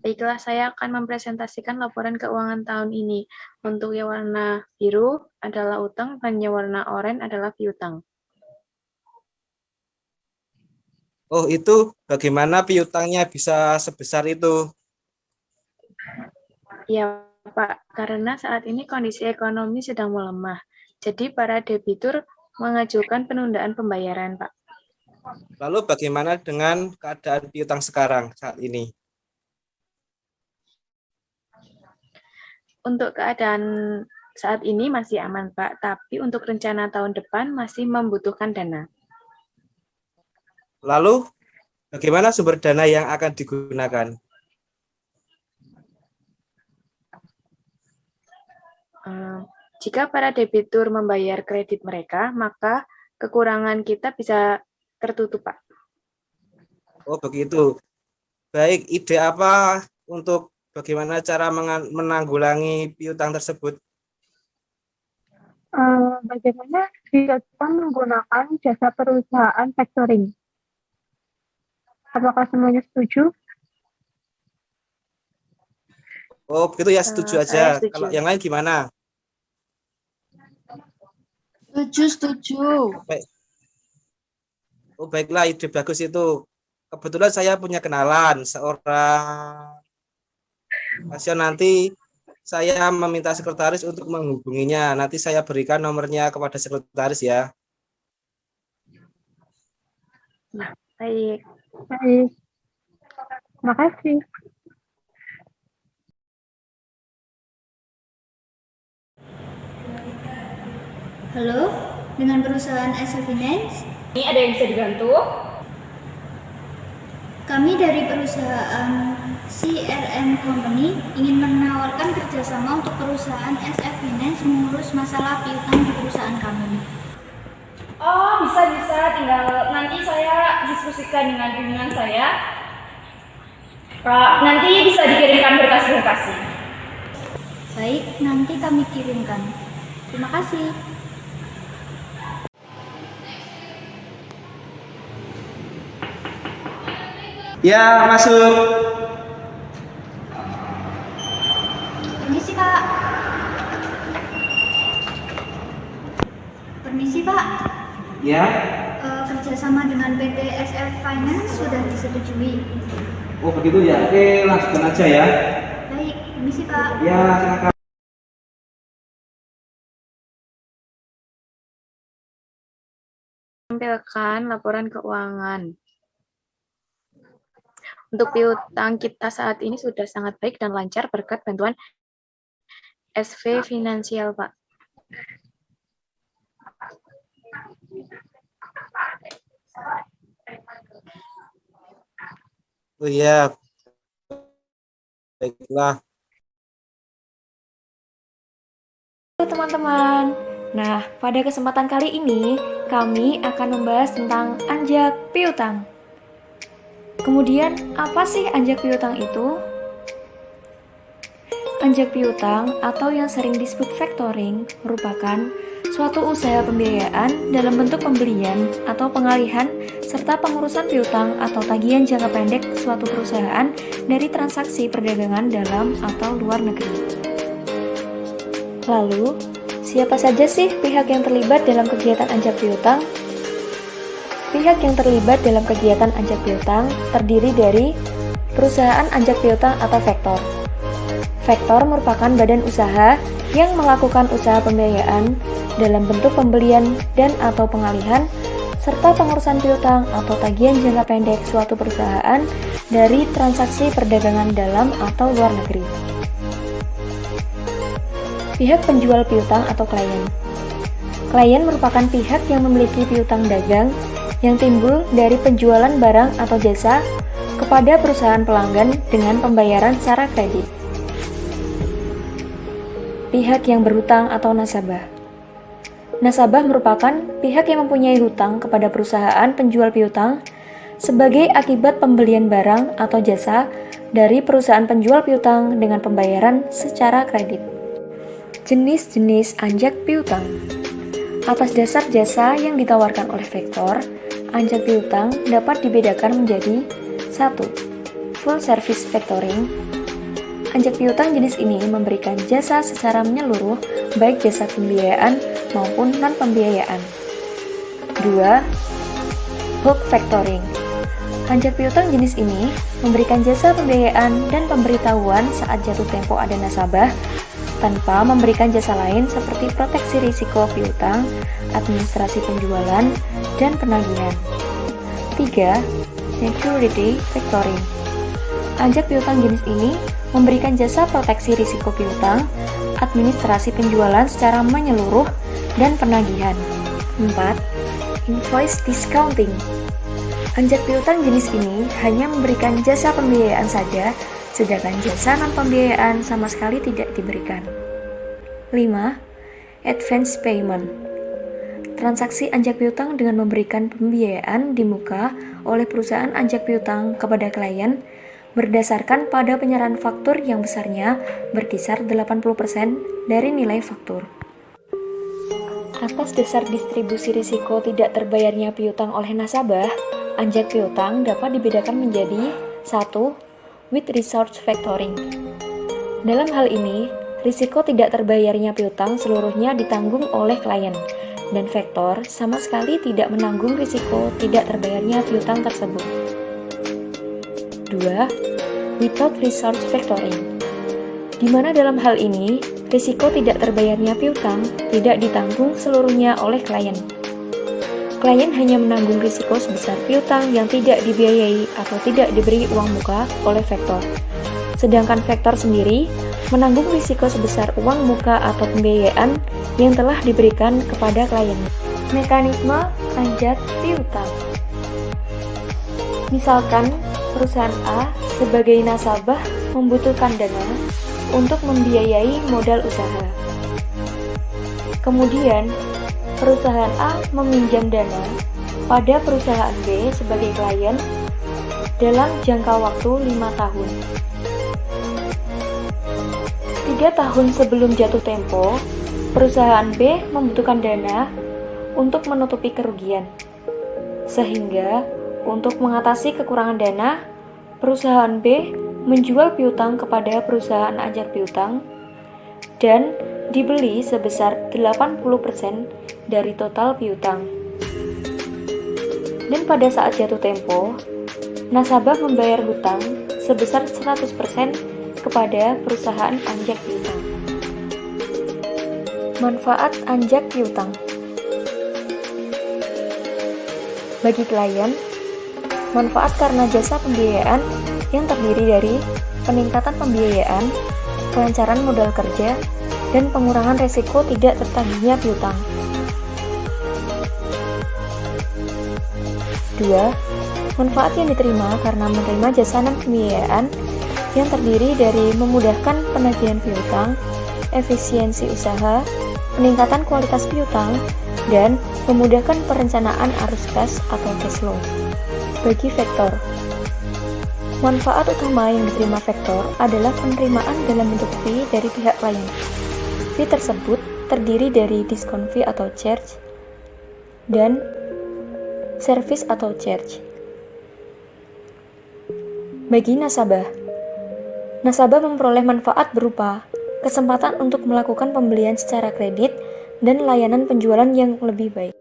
Baiklah, saya akan mempresentasikan laporan keuangan tahun ini. Untuk yang warna biru adalah utang dan yang warna oranye adalah piutang. Oh, itu bagaimana piutangnya bisa sebesar itu? Ya, Pak, karena saat ini kondisi ekonomi sedang melemah. Jadi para debitur mengajukan penundaan pembayaran, Pak. Lalu bagaimana dengan keadaan piutang sekarang saat ini? Untuk keadaan saat ini masih aman, Pak, tapi untuk rencana tahun depan masih membutuhkan dana. Lalu bagaimana sumber dana yang akan digunakan? Jika para debitur membayar kredit mereka, maka kekurangan kita bisa tertutup, Pak. Oh, begitu. Baik, ide apa untuk bagaimana cara menanggulangi piutang tersebut? Bagaimana jika kita menggunakan jasa perusahaan factoring? Apakah semuanya setuju? Oh, begitu ya, setuju aja. Setuju. Kalau yang lain gimana? Setuju. Baik. Oh, baiklah, ide bagus itu. Kebetulan saya punya kenalan seorang pasien, nanti saya meminta sekretaris untuk menghubunginya. Nanti saya berikan nomornya kepada sekretaris ya. Baik. Baik. Terima kasih. Halo, dengan perusahaan SF Finance. Ini ada yang bisa dibantu? Kami dari perusahaan CRM Company ingin menawarkan kerjasama untuk perusahaan SF Finance mengurus masalah piutang di perusahaan kami. Oh, bisa. Tinggal nanti saya diskusikan dengan pimpinan saya. Nanti bisa dikirimkan berkas-berkasnya. Baik, nanti kami kirimkan. Terima kasih. Ya, masuk. Permisi, Pak. Permisi, Pak. Ya. Kerjasama dengan PT SF Finance sudah disetujui. Oh, begitu ya. Oke, lanjutkan aja ya. Baik, permisi, Pak. Ya, silakan. Tampilkan laporan keuangan. Untuk piutang kita saat ini sudah sangat baik dan lancar berkat bantuan SV Finansial, Pak. Oh iya, baiklah. Halo teman-teman. Nah, pada kesempatan kali ini kami akan membahas tentang anjak piutang. Kemudian, apa sih anjak piutang itu? Anjak piutang atau yang sering disebut factoring merupakan suatu usaha pembiayaan dalam bentuk pembelian atau pengalihan serta pengurusan piutang atau tagihan jangka pendek suatu perusahaan dari transaksi perdagangan dalam atau luar negeri. Lalu, siapa saja sih pihak yang terlibat dalam kegiatan anjak piutang? Pihak yang terlibat dalam kegiatan anjak piutang terdiri dari perusahaan anjak piutang atau vektor. Vektor merupakan badan usaha yang melakukan usaha pembiayaan dalam bentuk pembelian dan atau pengalihan serta pengurusan piutang atau tagihan jangka pendek suatu perusahaan dari transaksi perdagangan dalam atau luar negeri. Pihak penjual piutang atau klien. Klien merupakan pihak yang memiliki piutang dagang yang timbul dari penjualan barang atau jasa kepada perusahaan pelanggan dengan pembayaran secara kredit. Pihak yang berhutang atau nasabah. Nasabah merupakan pihak yang mempunyai hutang kepada perusahaan penjual piutang sebagai akibat pembelian barang atau jasa dari perusahaan penjual piutang dengan pembayaran secara kredit. Jenis-jenis anjak piutang. Atas dasar jasa yang ditawarkan oleh vektor, anjak piutang dapat dibedakan menjadi 1. Full service factoring, Anjak piutang jenis ini memberikan jasa secara menyeluruh, baik jasa pembiayaan maupun non-pembiayaan. 2. Bulk factoring. Anjak piutang jenis ini memberikan jasa pembiayaan dan pemberitahuan saat jatuh tempo ada nasabah, tanpa memberikan jasa lain seperti proteksi risiko piutang, administrasi penjualan, dan penagihan. 3. Maturity factoring. Anjak piutang jenis ini memberikan jasa proteksi risiko piutang, administrasi penjualan secara menyeluruh, dan penagihan. 4. Invoice discounting. Anjak piutang jenis ini hanya memberikan jasa pembiayaan saja, sedangkan jasa non-pembiayaan sama sekali tidak diberikan. 5. Advance payment. Transaksi anjak piutang dengan memberikan pembiayaan di muka oleh perusahaan anjak piutang kepada klien berdasarkan pada penyerahan faktur yang besarnya berkisar 80% dari nilai faktur. Atas dasar distribusi risiko tidak terbayarnya piutang oleh nasabah, anjak piutang dapat dibedakan menjadi 1. With resource factoring. Dalam hal ini, risiko tidak terbayarnya piutang seluruhnya ditanggung oleh klien, dan faktor sama sekali tidak menanggung risiko tidak terbayarnya piutang tersebut. 2. Without resource factoring, di mana dalam hal ini, risiko tidak terbayarnya piutang tidak ditanggung seluruhnya oleh klien. Klien hanya menanggung risiko sebesar piutang yang tidak dibiayai atau tidak diberi uang muka oleh faktor. Sedangkan faktor sendiri menanggung risiko sebesar uang muka atau pembiayaan yang telah diberikan kepada klien. Mekanisme anjak piutang. Misalkan, perusahaan A sebagai nasabah membutuhkan dana untuk membiayai modal usaha. Kemudian, perusahaan A meminjam dana pada perusahaan B sebagai klien dalam jangka waktu 5 tahun. 3 tahun sebelum jatuh tempo, perusahaan B membutuhkan dana untuk menutupi kerugian. Sehingga, untuk mengatasi kekurangan dana, perusahaan B menjual piutang kepada perusahaan anjak piutang dan dibeli sebesar 80% dari total piutang. Dan pada saat jatuh tempo, nasabah membayar hutang sebesar 100% kepada perusahaan anjak piutang. Manfaat anjak piutang. Bagi klien, manfaat karena jasa pembiayaan yang terdiri dari peningkatan pembiayaan, kelancaran modal kerja, dan pengurangan resiko tidak tertagihnya piutang. 2. Manfaat yang diterima karena menerima jasa non-pembiayaan yang terdiri dari memudahkan penagihan piutang, efisiensi usaha, peningkatan kualitas piutang, dan memudahkan perencanaan arus kas atau cash flow. Bagi faktor, manfaat utama yang diterima faktor adalah penerimaan dalam bentuk fee dari pihak klien. Fee tersebut terdiri dari diskon fee atau charge dan service atau charge. Bagi nasabah, nasabah memperoleh manfaat berupa kesempatan untuk melakukan pembelian secara kredit dan layanan penjualan yang lebih baik.